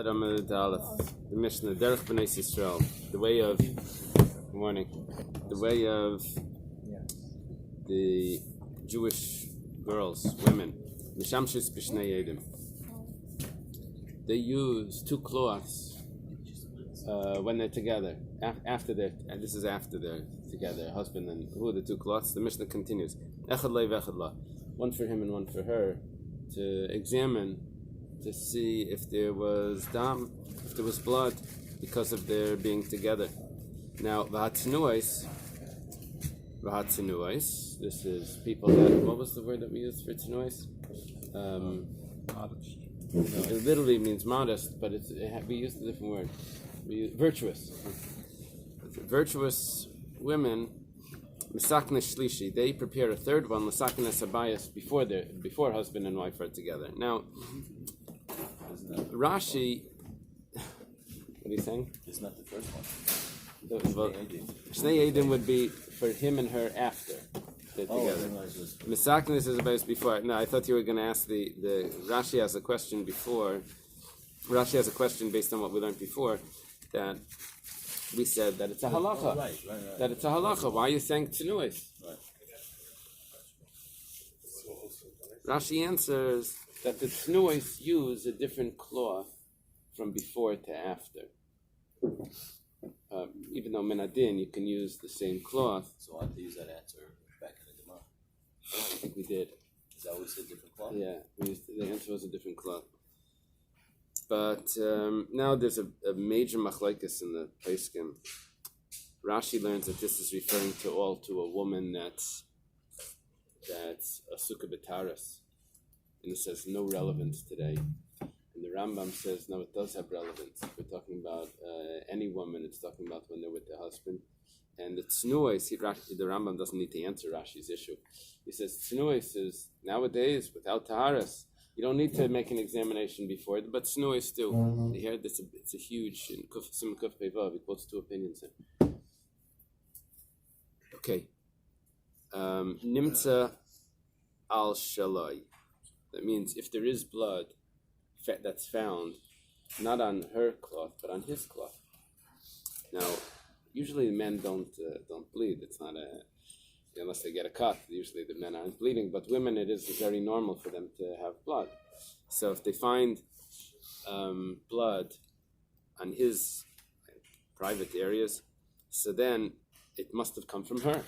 The Mishnah, Derech B'nai Yisrael, the way of, good morning, the way of the Jewish girls, women, Mishamshis B'shnei Yedim. They use two cloths when they're together, after they're, and this is after they're together, husband and who are the two cloths? The Mishnah continues, Echad lei v'echad la, one for him and one for her, to examine, to see if there was dam, if there was blood, because of their being together. Now, v'hatzinuos, this is people that, what was the word that we used for tzinuos? Modest. It literally means modest, but we used a different word. We used virtuous. Virtuous women, misakne shlishi, they prepare a third one, l'sakne sabayas, before husband and wife are together. Now, Rashi, what are you saying? It's not the first one. Shnei Eidim would be for him and her after they're together. Misaknis is about before. No, I thought you were going to ask the Rashi has a question before. Rashi has a question based on what we learned before, that we said that it's a halacha. Right. That it's a halacha. Why are you saying tzinuos? Right. Rashi answers that the tzinuos use a different cloth from before to after. Even though menadin, you can use the same cloth. So I have to use that answer back in the Gemara. I think we did. Is that always a different cloth? Yeah, the answer was a different cloth. But now there's a major machlekes in the Paiskim. Rashi learns that this is referring to a woman that's a sukkah b'taras. And it says no relevance today. And the Rambam says, no, it does have relevance. We're talking about any woman, it's talking about when they're with their husband. And the tznuos, the Rambam doesn't need to answer Rashi's issue. He says, tznuos is, nowadays, without taharas, you don't need to make an examination before it, but tznuos do. Here, it's a huge, in Sim Kuf Pevav, he quotes two opinions there. Okay. Nimtza al shalai. That means if there is blood that's found, not on her cloth, but on his cloth. Now, usually men don't bleed. It's not unless they get a cut. Usually the men aren't bleeding, but women, it is very normal for them to have blood. So if they find blood on his private areas, so then it must have come from her.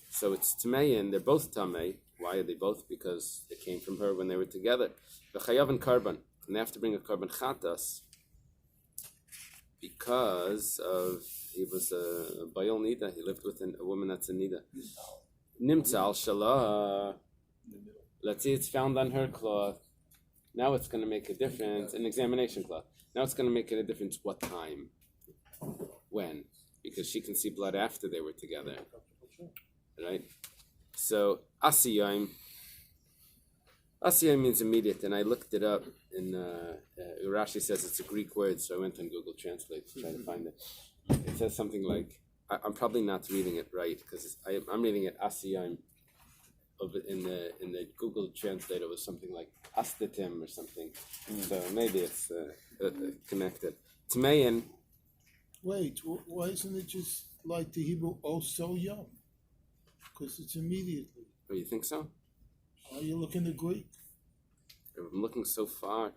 So it's Tamein, they're both Tamei. Why are they both? Because they came from her when they were together. V'chayav and karban, and they have to bring a karban chatas because he was a bayil nida. He lived with a woman that's a nida. Nimtza al shalah. Let's see, it's found on her cloth. Now it's going to make a difference. An examination cloth. Now it's going to make it a difference. What time? When? Because she can see blood after they were together. Right? So, asiyim means immediate, and I looked it up, and Rashi says it's a Greek word, so I went on Google Translate to try to find it. It says something like, I'm probably not reading it right, because I'm reading it asiyim. In the Google Translate, it was something like astatim or something. So maybe it's connected. Tmein. Wait, why isn't it just like the Hebrew, oh, so young? Because it's immediately. Oh, you think so? Are you looking at Greek? I'm looking so far.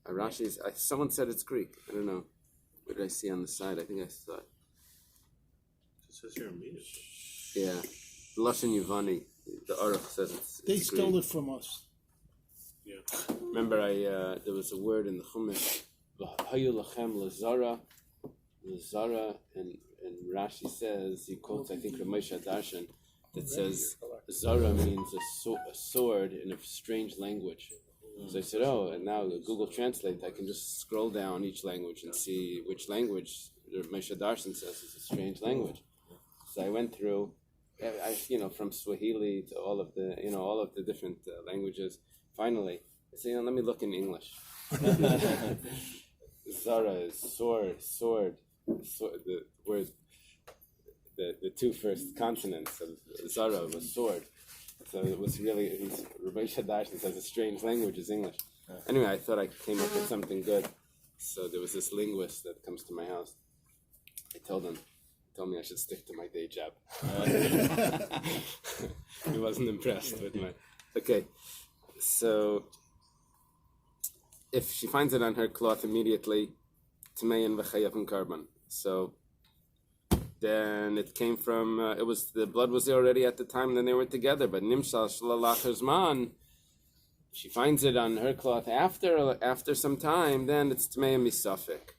Rashi's. Someone said it's Greek. I don't know. What did I see on the side? I think I saw it. It says here immediately. Yeah. Lashon Yuvani. The Aruch says it's They Greek. stole it from us. Yeah. Remember, there was a word in the Chumash. V'hayu lachem lazara, and Rashi says, he quotes, I think, Ramesha Darshan, that says Zara means a sword in a strange language. So I said, and now Google Translate, I can just scroll down each language and see which language Ramesha Darshan says is a strange language. So I went through, from Swahili to all of the different languages. Finally, I said, let me look in English. Zara is sword. The word, the two first consonants of Zara was sword. So it was really, Rabbi Shadash says a strange language is English. Anyway, I thought I came up with something good. So there was this linguist that comes to my house. I told me I should stick to my day job. He wasn't impressed with my... Okay, so if she finds it on her cloth immediately, Tmein v'chayav and carbon. So then it came from, the blood was there already at the time then they were together, but Nimshal Shlalach Zman, she finds it on her cloth after some time, then it's Tmei Misafik.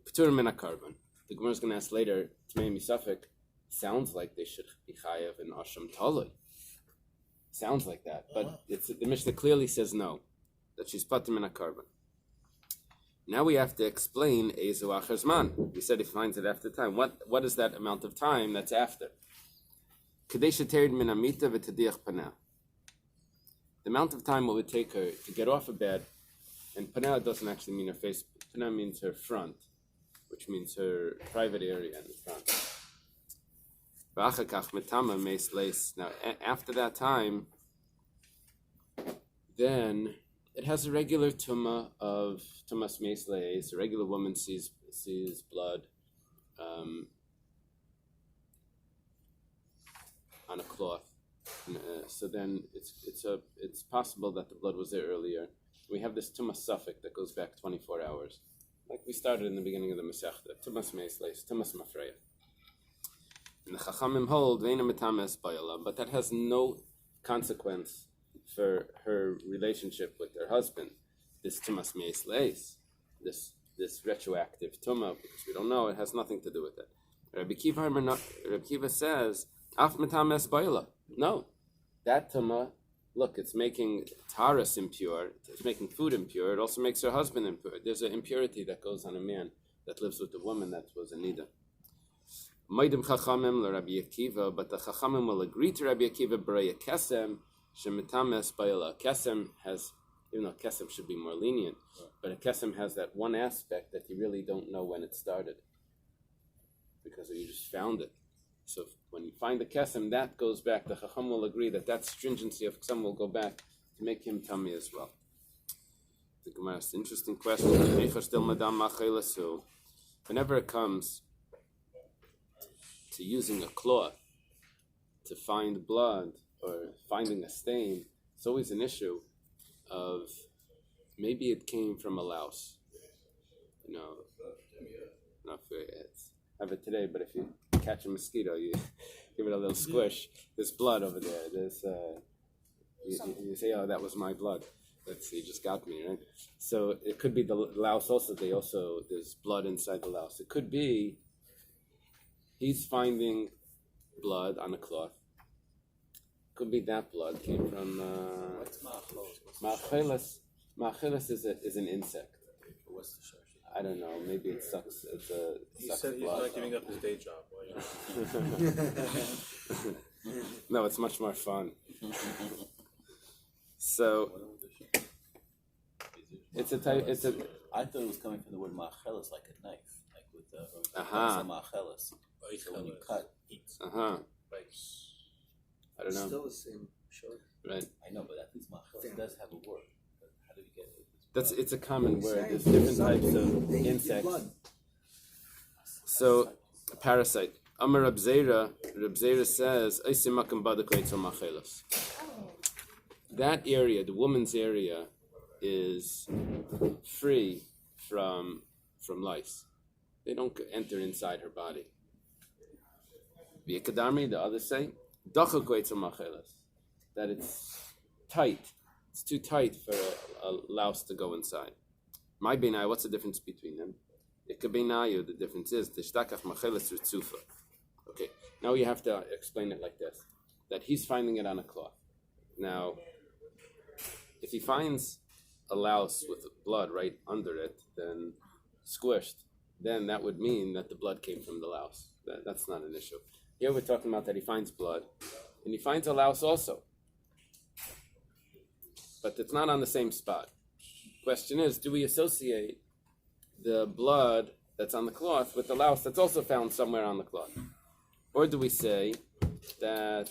P'tur min carbon. The Gemara is going to ask later, Tmei Misafik sounds like they should be chayav in Asham Talui. Sounds like that, but the Mishnah clearly says no, that she's patur min carbon. Now we have to explain Ezu Achar Zman. We said he finds it after time. What is that amount of time that's after? Kadesh terid min amita v'tadiach panah. The amount of time it would take her to get off of bed, and panah doesn't actually mean her face. Panah means her front, which means her private area in the front. V'achakach metama meis leis. Now after that time, then it has a regular tumah of tumas meis leis. A regular woman sees blood on a cloth. So then it's possible that the blood was there earlier. We have this tumas suffix that goes back 24 hours, like we started in the beginning of the Masechta. Tumas meis leis, tumas mafreya. And the Chachamim hold veina metames bayala, but that has no consequence for her relationship with her husband. This tumas meis leis, this retroactive tumah, because we don't know, it has nothing to do with it. Rabbi Kiva says af metames bayala. No, that tumah, look, it's making taras impure, it's making food impure, it also makes her husband impure. There's an impurity that goes on a man that lives with a woman that was a nidda. Maidim chachamim l'Rabbi Akiva, but the chachamim will agree to Rabbi Akiva b'raya kesem shemitames bayala. Kesem has, even though kesem should be more lenient, but a kesem has that one aspect that you really don't know when it started, because you just found it. So when you find the kesem, that goes back. The chacham will agree that stringency of kesem will go back to make him tummy as well. The Gemara asks an interesting question. Whenever it comes to using a cloth to find blood or finding a stain, it's always an issue of maybe it came from a louse. Not for it. Have it today, but if you catch a mosquito, you give it a little squish. There's blood over there. There's you say, "Oh, that was my blood." You just got me, right? So it could be the louse. There's blood inside the louse. It could be he's finding blood on a cloth. Could be that blood came from ma'acheles. Ma'acheles is an insect. What's the short? I don't know. Maybe it sucks. He said he's not giving up his day job. No, it's much more fun. So it's a type. I thought it was coming from the word ma'acheles, like a knife, like with the ma'acheles. So when you cut, Bais. I don't know. Still the same, sure. Right. I know, but at least ma'acheles does have a word. But how do we get it? It's a common word. There's different types of insects. So, a parasite. Amar Reb Zera says, that area, the woman's area, is free from lice. They don't enter inside her body. The others say, that it's tight. It's too tight for a louse to go inside. My binai, what's the difference between them? The difference is okay. Now you have to explain it like this: that he's finding it on a cloth. Now, if he finds a louse with blood right under it, then squished, then that would mean that the blood came from the louse. That's not an issue. Here we're talking about that he finds blood, and he finds a louse also. But it's not on the same spot. Question is, do we associate the blood that's on the cloth with the louse that's also found somewhere on the cloth? Or do we say that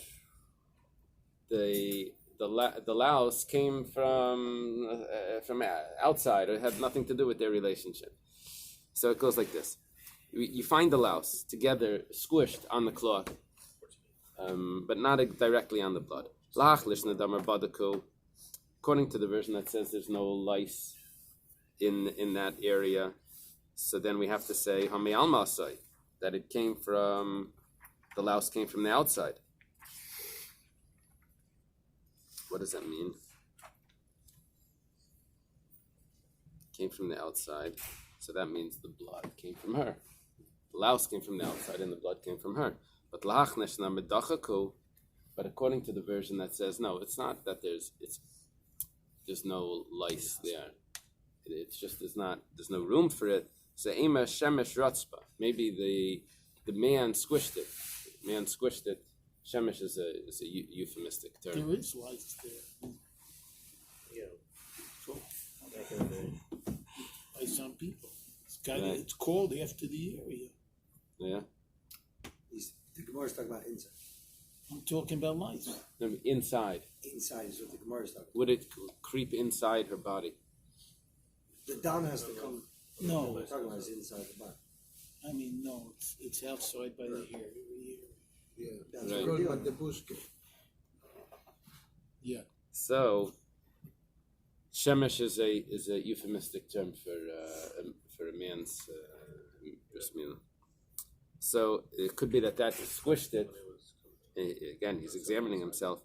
the the louse came from outside, or it had nothing to do with their relationship. So it goes like this: you find the louse together, squished on the cloth, but not directly on the blood. According to the version that says there's no lice in that area, so then we have to say Hami Almasai, that it came from the louse came from the outside. What does that mean? Came from the outside, so that means the blood came from her. The louse came from the outside, and the blood came from her. But according to the version that says no, it's not that there's no lice there. It's just there's no room for it. So ema shemesh ratzba. Maybe the man squished it. The man squished it. Shemesh is a euphemistic term. There is lice there. Yeah. By some people. It's called after the area. Yeah. The Gemara is talking about inside. I'm talking about lice. No, inside. Inside is what the Gemara is talking about. Would it creep inside her body? The down has to come. No. What we're talking about is inside the body. I mean, no, it's outside by the hair. Yeah, that's Right. what we're But doing. the bushke. Yeah. So, shemesh is a euphemistic term for a man's bris milah. So it could be that squished it. Again, he's examining himself.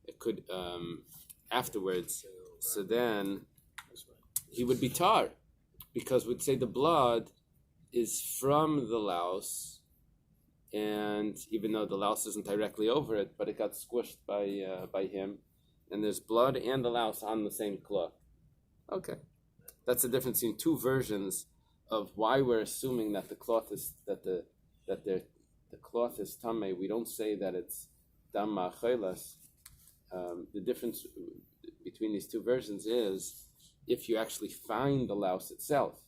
It could afterwards. So then he would be tar, because we'd say the blood is from the louse, and even though the louse isn't directly over it, but it got squished by him, and there's blood and the louse on the same cloth. Okay, that's the difference between two versions of why we're assuming that the cloth is the cloth is tamei. We don't say that it's dam ma'achelas. The difference between these two versions is if you actually find the louse itself.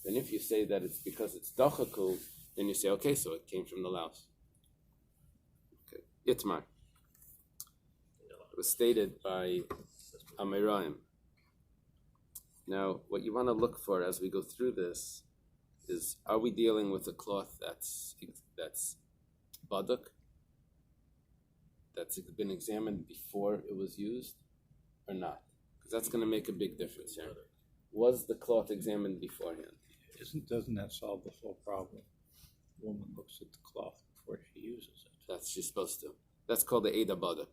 Then if you say that it's because it's dachaku, then you say, okay, so it came from the louse. Okay. Itmar. It was stated by Amiraim. Now, what you want to look for as we go through this is, are we dealing with a cloth that's baduk, that's been examined before it was used, or not? Because that's going to make a big difference here. Was the cloth examined beforehand? Doesn't that solve the whole problem? The woman looks at the cloth before she uses it. That's she's supposed to. That's called the Eida Baduk.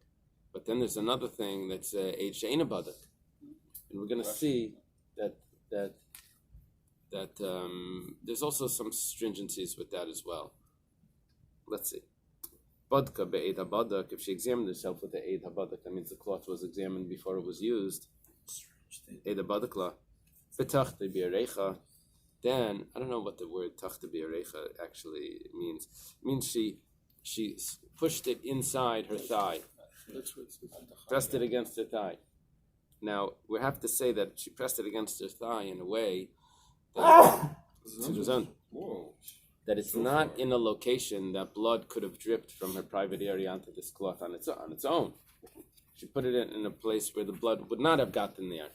But then there's another thing that's Eid She'ena Baduk. And we're going to see that there's also some stringencies with that as well. Let's see. Badka be'Eid HaBaduk, if she examined herself with the Eid HaBaduk, that means the cloth was examined before it was used. Eid HaBaduk la. Betachta bi'arecha. Then, I don't know what the word tachta bi'arecha actually means. It means she pushed it inside her thigh. Pressed it against her thigh. Now, we have to say that she pressed it against her thigh in a way that, that it's not in a location that blood could have dripped from her private area onto this cloth on its own. She put it in a place where the blood would not have gotten there.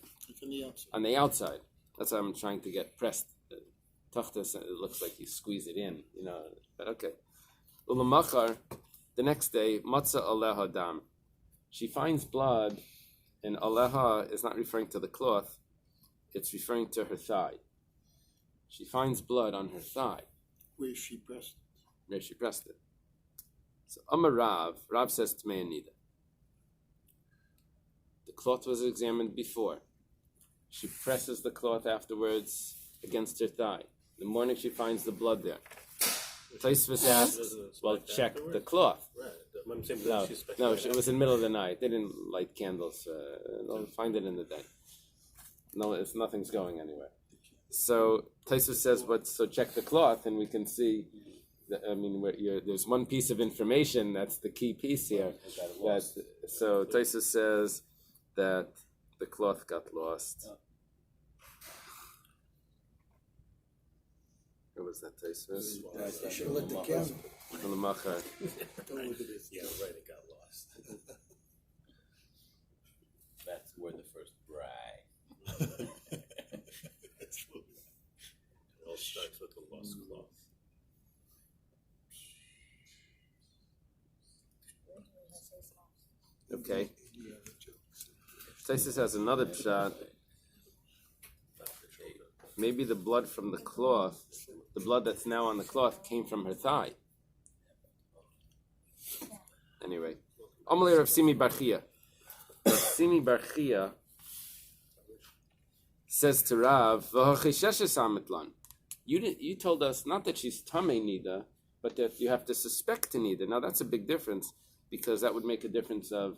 On the outside. That's how I'm trying to get pressed. Tachtas, it looks like you squeeze it in, but okay. Ulamachar, the next day, matzah aleha dam. She finds blood, and aleha is not referring to the cloth, it's referring to her thigh. She finds blood on her thigh. Where she pressed it. Where she pressed it. So Amar Rav says to me and Nidda. The cloth was examined before. She presses the cloth afterwards against her thigh. In the morning she finds the blood there. Taisvus asks, well, check the cloth. No, it was in the middle of the night. They didn't light candles. They'll find it in the day. No, nothing's going anywhere. So Taisvus says, so check the cloth, and we can see, there's one piece of information that's the key piece here. So Taisvus says that the cloth got lost. What was that, Taisvus? You should have lit the candle. Ulamachar. Don't look at this. Yeah, right, it got lost. word the first bride. It all starts with the lost cloth. Okay. Taisus has another pshat. Maybe the blood from the cloth, the blood that's now on the cloth, came from her thigh. Anyway, Amalei Rav Simi Bar Chia. Rav Simi Bar Chia says to Rav, you told us not that she's tamei nida, but that you have to suspect a nida. Now that's a big difference, because that would make a difference of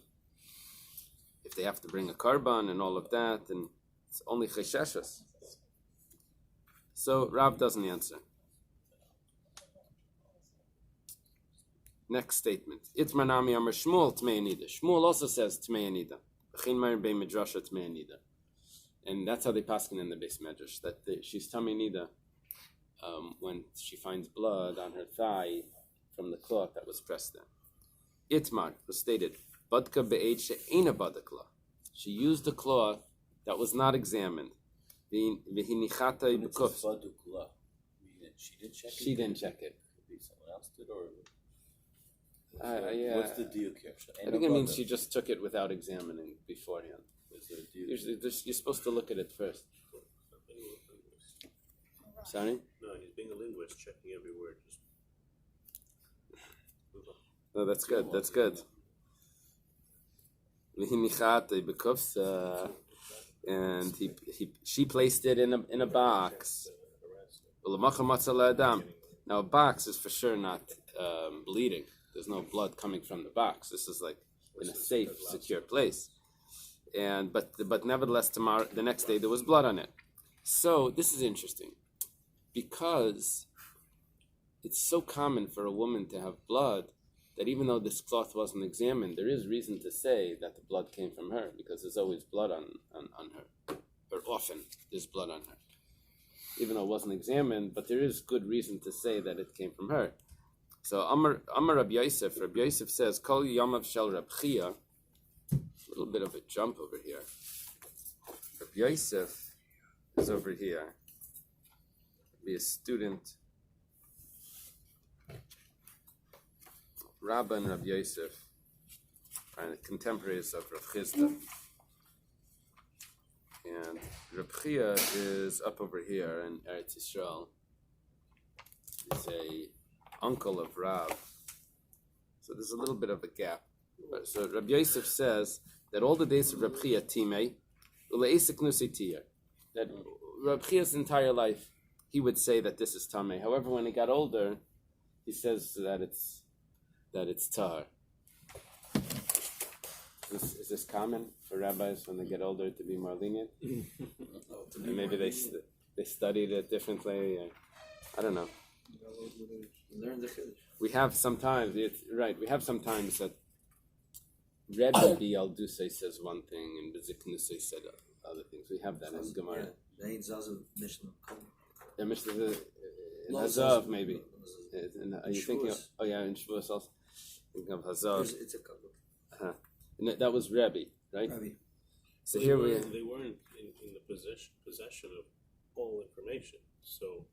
if they have to bring a karban and all of that, and it's only chesheshes. So Rav doesn't answer. Next statement. Itmar nami amar Shmuel tmei nida. Shmuel also says tmei nida. V'chein meir bei midrasha tmei nida. And that's how they paskin in the Bais Medrash, that she's tamei nida when she finds blood on her thigh from the cloth that was pressed there. Itmar was stated, Badka be'ed she'ena badakla. She used a cloth that was not examined. V'hinichata b'kuf. She didn't check it? She didn't check it. Could be someone else did, or... Yeah. What's the diuk here? I think it means she just took it without examining beforehand. Usually you're supposed to look at it first. Sorry? No, he's being a linguist, checking every word. No, that's good. That's good. And she placed it in a box. Now a box is for sure not bleeding. There's no blood coming from the box. This is like in a safe, secure place. But nevertheless, the next day there was blood on it. So this is interesting, because it's so common for a woman to have blood that even though this cloth wasn't examined, there is reason to say that the blood came from her, because there's always blood on her, or often there's blood on her, even though it wasn't examined. But there is good reason to say that it came from her. So Amar Rabbi Yosef says, Kol Yamav Shel Rab Chia. A little bit of a jump over here. Rabbi Yosef is over here. Be a student. Rabbi and Rabbi Yosef are contemporaries of Rav Chisda. And Rab Chia is up over here in Eretz Yisrael. He's a uncle of Rav. So there's a little bit of a gap. So Rabbi Yosef says that all the days of Rab Chia timei, uleisik nusi tiyar. That Rab Chia's entire life, he would say that this is tamei. However, when he got older, he says that it's tar. Is this common for rabbis when they get older to be more lenient? And maybe they studied it differently. I don't know. Learn the Kiddush. We have sometimes that Rabbi Al-Dusay says one thing and Beziknusay said other things. We have that in Gemara. They ain't Zazu Mishnah. The Mishnah in Hazav maybe. Are you thinking of, in Shavuos also? Thinking of Hazav. It's a couple. And that was Rabbi, right? Rabbi. So Well, here they weren't in the possession of all information. So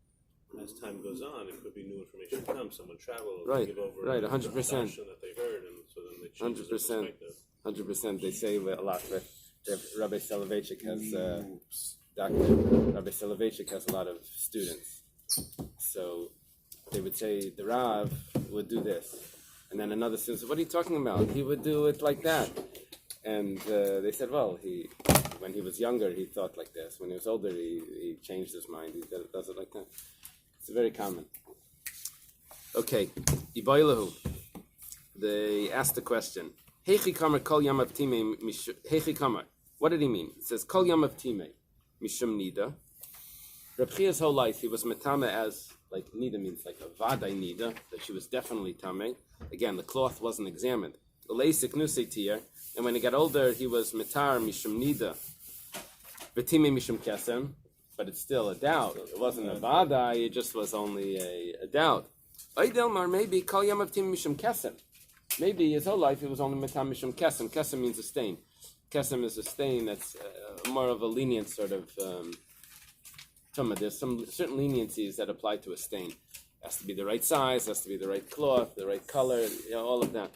as time goes on, it could be new information comes. Someone travels, Right, give over right, 100%. that they heard, and so then they change their 100%. perspective. 100%. They say a lot. Rabbi Soloveitchik has Dr. Rabbi Soloveitchik has a lot of students. So they would say the Rav would do this, and then another student said, "What are you talking about? He would do it like that." And they said, "Well, when he was younger, he thought like this. When he was older, he changed his mind. He does it like that." It's very common. Okay, Ibaylahu. They asked the question. Heichi kamar kol yamav timei. Heichi kamar. What did he mean? It says kol yamav timei mishum nida. Reb Chia's whole life he was metame as like nida means like a vaday nida, that she was definitely tamei. Again, the cloth wasn't examined. Uleisik nusei tiyar. And when he got older, he was metar mishum nida. V'timei mishum kesem. But it's still a doubt. It wasn't a vadai, it just was only a doubt. Oidelmar, maybe kol yamav timei mishum kesem. Maybe his whole life it was only metam mishum kesem. Kesem means a stain. kesem is a stain that's more of a lenient sort of tumah. There's some certain leniencies that apply to a stain. It has to be the right size, has to be the right cloth, the right color, all of that.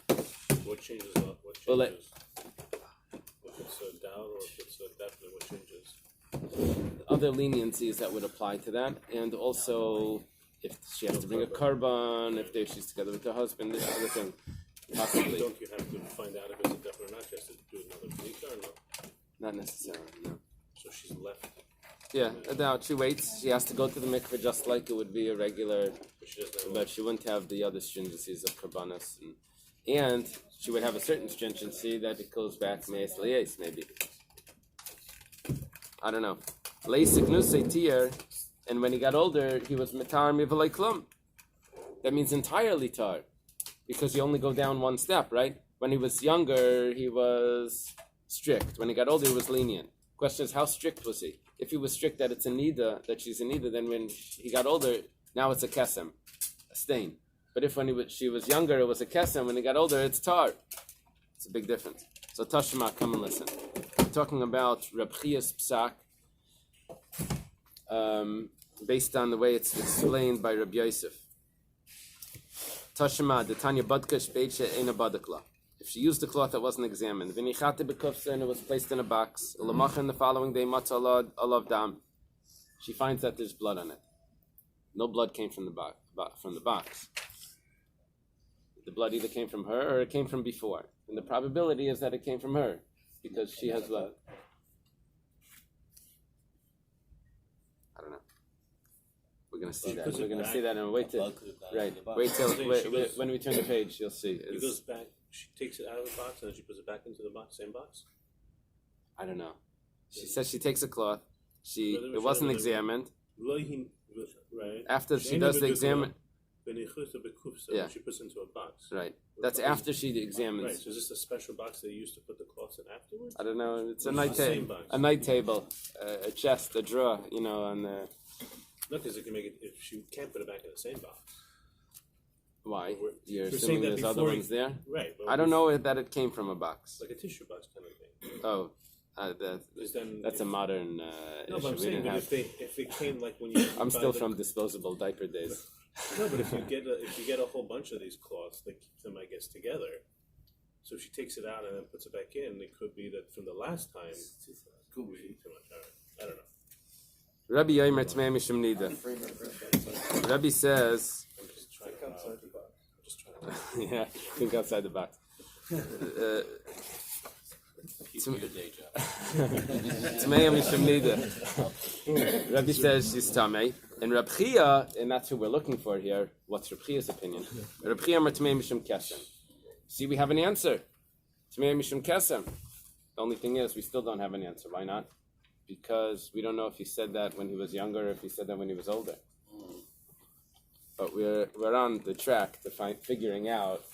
What changes? What changes? Well, if it's a doubt or if it's a definite, what changes? Other leniencies that would apply to that, and also if she has to bring a korban, if she's together with her husband, this other thing, possibly. Don't you have to find out if it's a definite or not? She has to do another b'dika or no? Not necessarily, no. So she's left, Yeah, a doubt. She waits. She has to go to the mikveh just like it would be a regular, but she doesn't have but she wouldn't have the other stringencies of korbanos, and she would have a certain stringency that it goes back meis leis, maybe. I don't know. Leisik nusei tier, and when he got older, he was metar mivalei klum. That means entirely tar, because you only go down one step, right? When he was younger, he was strict. When he got older, he was lenient. Question is, how strict was he? If he was strict that it's a nida, that she's a nida, then when he got older, now it's a kesem, a stain. But if she was younger, it was a kesem. When he got older, it's tar. It's a big difference. So Tashma, come and listen. We're talking about Reb Chia's psak, based on the way it's explained by Rabbi Yosef. Tashma, the Tanya Badkash Beicha Eina Badakla. If she used the cloth that wasn't examined, Vinichate Bekufsa, and it was placed in a box, Lamachan the following day, Matzah Alav Dam, she finds that there's blood on it. No blood came from the box. The blood either came from her or it came from before. And the probability is that it came from her, because she has blood. I don't know. We're going to see that. We're going to see that and wait till when we turn the page, you'll see. He goes back. She takes it out of the box and then she puts it back into the box, same box. I don't know. She says she takes a cloth. It wasn't examined. Right. After she does the examine. Yeah. She puts it into a box. Right. That's after she examines. Right. So is this a special box they used to put the cloths in afterwards? I don't know. It's a night table. A night table, a chest, a drawer. On the. No, because it can make it if she can't put it back in the same box. Why? You're saying assuming that there's other ones there? Right. I don't know that it came from a box. Like a tissue box kind of thing. Oh, that's a modern no, issue. but I'm saying that if it came like when you. I'm still from disposable diaper days. No, but if you get a whole bunch of these cloths, they keep them, I guess, together. So if she takes it out and then puts it back in, it could be that from the last time. Could be too much. All right. I don't know. Rabbi Yomer Tmei Mishum Nida. Rabbi says. I'm just trying to outside the box. Yeah, think outside the box. Tmei Mishum Nida. Rabbi says she's Tamei. And Reb Chia, and that's who we're looking for here. What's Reb Chia's opinion? Reb Chia Tmei Mishum Kesem. See, we have an answer. Tmei Mishum Kesem. The only thing is, we still don't have an answer. Why not? Because we don't know if he said that when he was younger or if he said that when he was older. But we're on the track to figuring out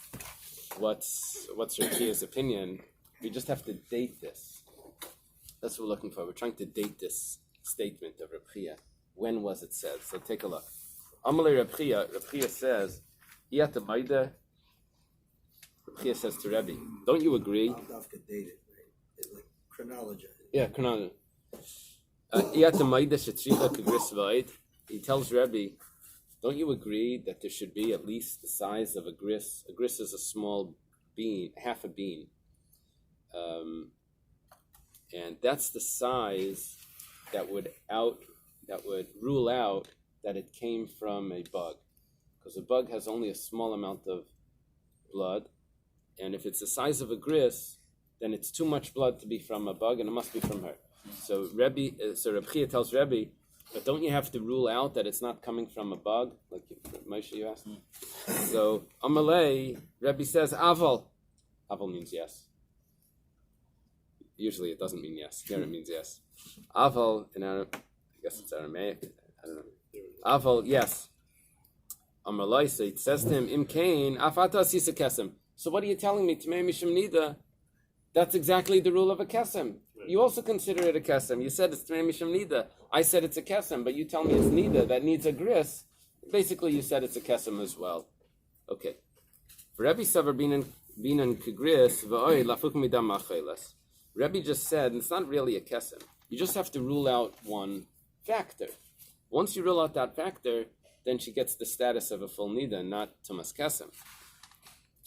what's Reb Chia's opinion. We just have to date this. That's what we're looking for. We're trying to date this statement of Reb Chia. When was it said? So take a look. Amalei Reb Chia says, Iyat Maida. Reb Chia says to Rebbe, don't you agree? Dated, right? It's like chronology. Yeah, chronology. He tells Rebbe, don't you agree that there should be at least the size of a gris? A gris is a small bean, half a bean. And that's the size that would rule out that it came from a bug. Because a bug has only a small amount of blood. And if it's the size of a gris, then it's too much blood to be from a bug, and it must be from her. So Reb Chia tells Rebbe, but don't you have to rule out that it's not coming from a bug, like Moshe you asked? So Amalei, Rebbe says Aval. Aval means yes. Usually it doesn't mean yes. Here it means yes. Aval in Arab, I guess it's Aramaic. I don't know. Aval, yes. Amalei, so it says to him, Im Kain, Afata Sisa Kesem. So what are you telling me? Tmei Mishum Nida. That's exactly the rule of a kesem. You also consider it a kesem. You said it's Tmei Mishum Nida. I said it's a kesem, but you tell me it's Nida that needs a gris. Basically, you said it's a kesem as well. Okay. For Rebbe Savar binan kegris v'oy lafuk midam machelas. Rabbi just said it's not really a kesem. You just have to rule out one factor. Once you rule out that factor, then she gets the status of a full nida, not tumas kesem.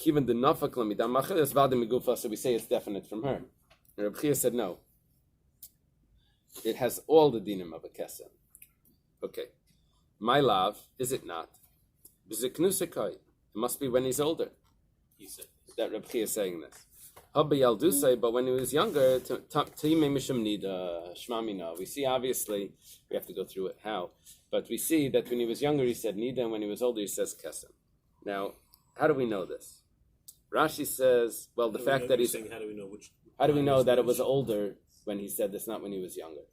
Even the nafak lamidam macheles vadim migufa, so we say it's definite from her. And Rabbi Chia said no. It has all the dinim of a kesem. Okay. My love, is it not? It must be when he's older. He said That Rabbi Chia is saying this. But when he was younger, we see obviously, we have to go through it, how, but we see that when he was younger he said Nida, and when he was older he says Kesem. Now, how do we know this? Rashi says, well, the fact that he's saying, how do we know which? How do we know that it was older when he said this, not when he was younger?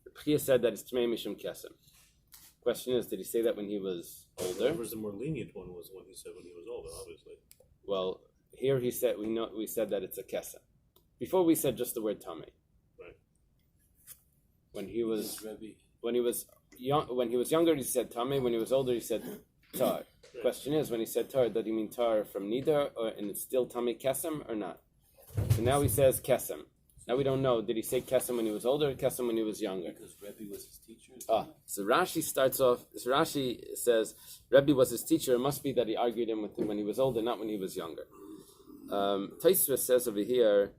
Rabbi said that it's Tmei Mishum Kesem. Question is, did he say that when he was older? Whatever's the more lenient one was when he said when he was older, obviously. Well, here he said we said that it's a kesem. Before we said just the word tamei. Right. When he was younger he said tamei. When he was older he said tar. Right. Question is, when he said tar, did he mean tar from nida, and it's still tamei kesem or not? So now he says kesem. Now we don't know. Did he say kesem when he was older or kesem when he was younger? because Rabbi was his teacher. So Rashi starts off. So Rashi says Rabbi was his teacher. It must be that he argued him with him when he was older, not when he was younger. Taisva says over here,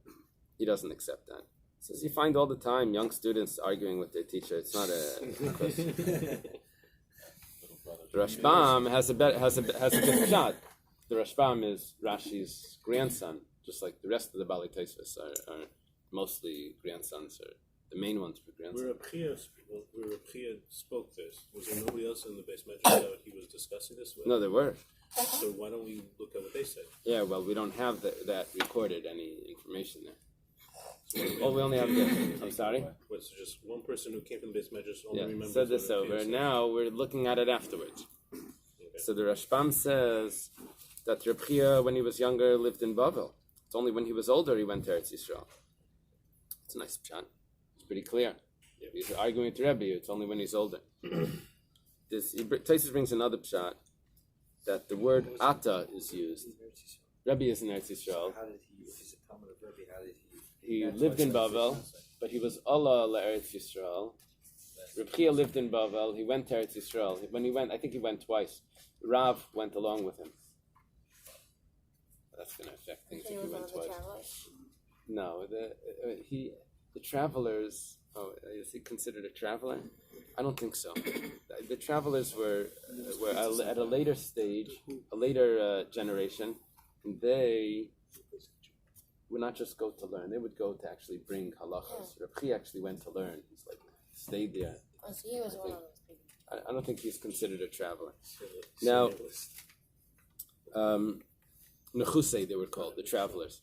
he doesn't accept that. He says you find all the time young students arguing with their teacher. It's not a. The Rashbam has a good shot. The Rashbam is Rashi's grandson, just like the rest of the Bali Taisvas are mostly grandsons, or the main ones for grandsons. Where Rabbi Chia spoke this, was there nobody else in the base measure that he was discussing this with? No, there were. So why don't we look at what they said? Yeah, well, we don't have that recorded, any information there. Oh, we only have this. I'm sorry? Was it just one person who came from the base measures only Yeah, remembers said this what Rabbi over. Chia said? Now we're looking at it afterwards. Okay. So the Rashbam says that Rabbi Chia, when he was younger, lived in Bavel. It's only when he was older he went to Eretz Yisrael. It's a nice pshat. It's pretty clear. If he's arguing with Rabbi, it's only when he's older. Taisus brings another pshat that the word ata is used. Rabbi is in Eretz Yisrael. How did he, if he's a Talmud of Rabbi, how did he? He lived in Bavel, but he was Allah Eretz Yisrael. Rabbi Chia lived in Bavel. He went to Eretz Yisrael. When he went, I think he went twice. Rav went along with him. That's going to affect things if he went twice. No, the travelers. Oh, is he considered a traveler? I don't think so. The travelers were at a later stage, a later generation, and they would not just go to learn; they would go to actually bring halachas. Rabbi actually went to learn. He's like stayed there. Oh, so he was one of those people. I don't think he's considered a traveler. Now, nechusei they were called, the travelers.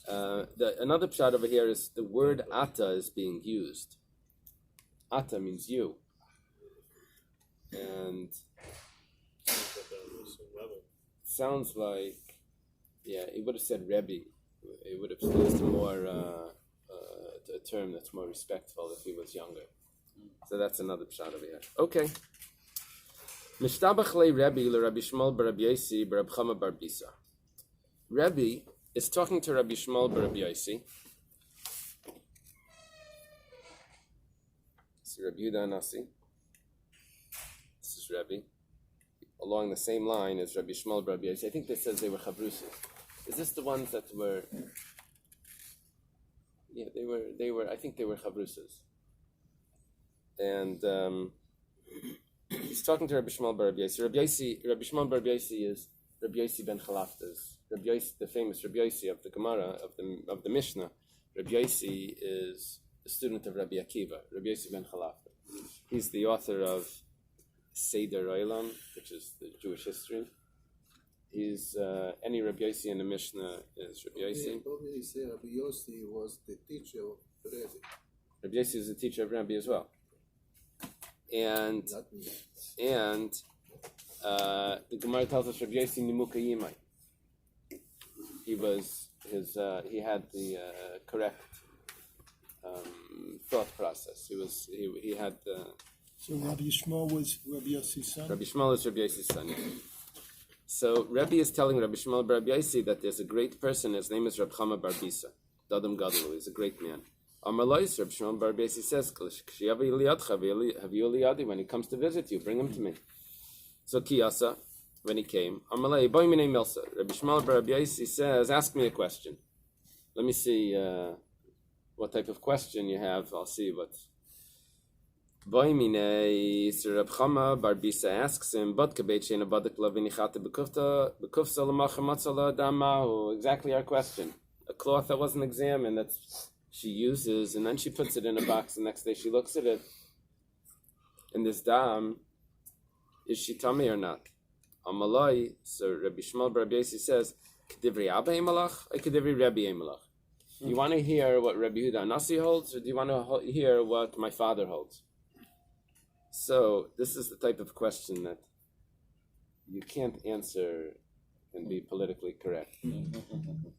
Another pshat over here is the word ata is being used. Ata means you. And sounds like, yeah, it would have said Rebbe. It would have used a term that's more respectful if he was younger. So that's another pshat over here. Okay. Mishtabach le Rebbe le Rabbi Shmuel bar Rabbi Yosi bar Rabbi Chama bar Bisa. Rebbe is talking to Rabbi Shmuel bar Rabbi Yosi. This is Rabbi Yehuda Nasi. This is Rebbe. Along the same line as Rabbi Shmuel bar Rabbi Yosi. I think this says they were chavrusim. Is this the ones that were? Yeah, they were. I think they were chavrusas. And he's talking to Rabbi Shmuel bar Rabbi Yosi. Rabbi Shmuel bar Rabbi Yosi is Rabbi Yosi ben Chalaftas. Rabbi Yosi, the famous Rabbi Yosi of the Gemara of the Mishnah. Rabbi Yosi is a student of Rabbi Akiva. Rabbi Yosi ben Chalafta. He's the author of Seder Olam, which is the Jewish history. He's any Rabbi Yosi in the Mishnah is Rabbi Yosi. Probably say Rabbi Yosi was the teacher of Rabbi. Rabbi Yosi is the teacher of Rabbi as well. And the Gemara tells us Rabbi Yosi Nimuka Yimai. He had the correct thought process. He had the. So Rabbi Shmuel was Rabbi Yossi's son? Rabbi Shmuel is Rabbi Yossi's son. Yeah. So Rabbi is telling Rabbi Shmuel bar Rabbi Yosi that there's a great person. His name is Rabbi Chama bar Bisa. Dadam Gadol, he's a great man. Amalais, Reb Shimon bar Bais says, when he comes to visit you, bring him to me. So Kiyasa, when he came, Amalai, boy mine Milsa. Reb Shimon bar Bais says, ask me a question. Let me see what type of question you have. I'll see what. Boy mine, so Reb Chama bar Bisa asks him, but kabeit sheina badak lavinichata bekufta lamachem matzala damahu. Exactly our question. A cloth that wasn't examined, that she uses, and then she puts it in a box. The next day she looks at it. And this dam, is she tummy or not? Amalai, so Rabbi Shmuel bar Bais says, Kedivri Abba Emalach, or Kedivri Rabbi Emalach? You want to hear what Rabbi Yehuda Nasi holds, or do you want to hear what my father holds? So this is the type of question that you can't answer and be politically correct.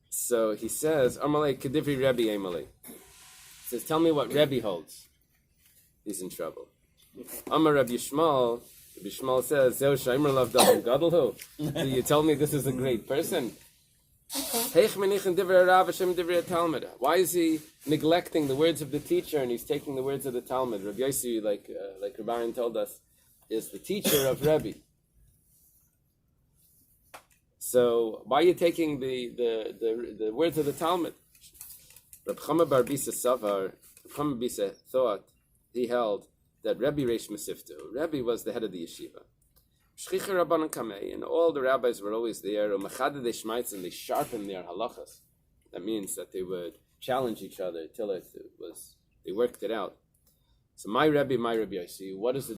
So he says, Amalei Kedivri Rabbi Emalei. He says, tell me what Rabbi holds. He's in trouble. Amar Rabbi Yishmael. Rabbi Yishmael says, Zeu Shaimer Lav Davam Gadolhu. Do you tell me this is a great person? Why is he neglecting the words of the teacher and he's taking the words of the Talmud? Rabbi Yossi, like Rabbi told us, is the teacher of Rabbi. So why are you taking the words of the Talmud? Reb Chama bar Bisa Savar, Reb Chama Bisa thought, he held, that Rabbi Reish Masiftu, Rabbi was the head of the yeshiva. Shchicha Rabbanan Kamei, and all the rabbis were always there, and they sharpened their halachas. That means that they would challenge each other till they worked it out. So my Rabbi Yossi, what is the